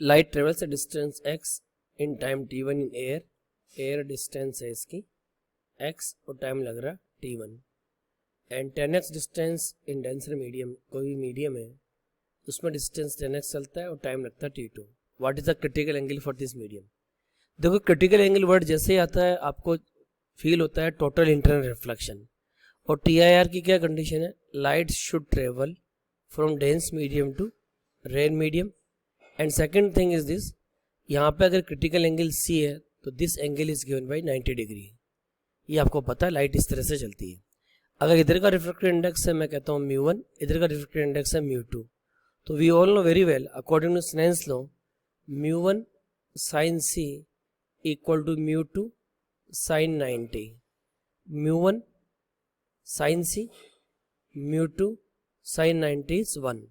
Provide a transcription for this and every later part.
Light travels a distance x in time t1 in air, air distance है इसकी x और time लग रहा t1, and 10x distance in denser medium, कोई भी मीडियम है उसमें डिस्टेंस 10x चलता है और टाइम लगता है t2। What is the critical angle for this medium? देखो क्रिटिकल एंगल वर्ड जैसे ही आता है आपको फील होता है टोटल इंटरनल रिफ्लेक्शन, और TIR की क्या कंडीशन है? Light should travel from dense medium to rare medium, and second thing is this, यहाँ पे अगर क्रिटिकल एंगल C है तो this angle is given by 90 degree. ये आपको पता है लाइट इस तरह से चलती है। अगर इधर का रिफ्रैक्टिव इंडेक्स है मैं कहता हूँ μ1, इधर का रिफ्रैक्टिव इंडेक्स है μ2, तो we all know very well according to Snell's law μ1 sin C equal to μ2 sin 90, μ1 sin C μ2 sin 90 is 1।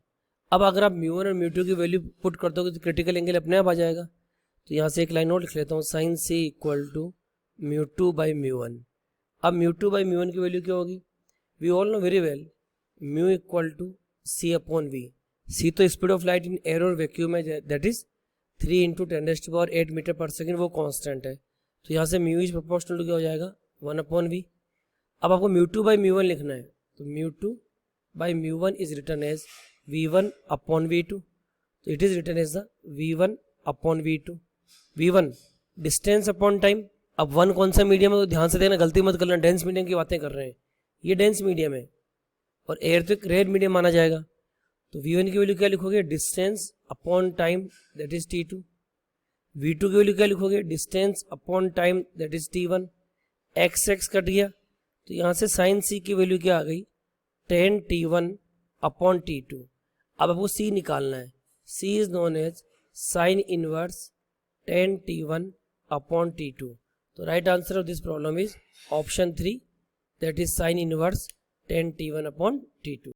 अब अगर आप μ1 और μ2 की वैल्यू पुट कर दोगे तो क्रिटिकल एंगल अपने आप आ जाएगा। तो यहाँ से एक लाइन और लिख लेता हूँ, sin C equal to μ2 by μ1। अब μ2 बाई μ1 की वैल्यू क्या होगी? We all know very well μ equal to C upon V। C तो speed of light in air और वैक्यूम है, that is 3 into 10⁻8 metre per second, वो कांस्टेंट है। तो यहाँ से μ इज प्रोपोर्शनल टू क्या हो जाएगा? 1 अपॉन V। अब आपको μ2 बाई μ1 लिखना है, तो μ2 by μ1 is written as V1 upon V2, तो it is written as the V1 upon V2। V1 distance upon time. अब 1 कौन सा मीडियम है तो ध्यान से देखना, गलती मत करना, डेंस मीडियम की बातें कर रहे हैं, ये डेंस मीडियम है और एयर तो एक रेयर मीडियम माना जाएगा। तो V1 की वैल्यू क्या लिखोगे? Distance upon time, that is T2। V2 की वैल्यू क्या लिखोगे? Distance upon time, that is T1। x cut गया तो यहाँ से साइन C की वैल्यू क्या आ गई? 10 T1 अपॉन T2। अब आपको C निकालना है, C is known as sine inverse 10 T1 upon T2। तो right answer of this problem is option 3, that is sine inverse 10 T1 upon T2।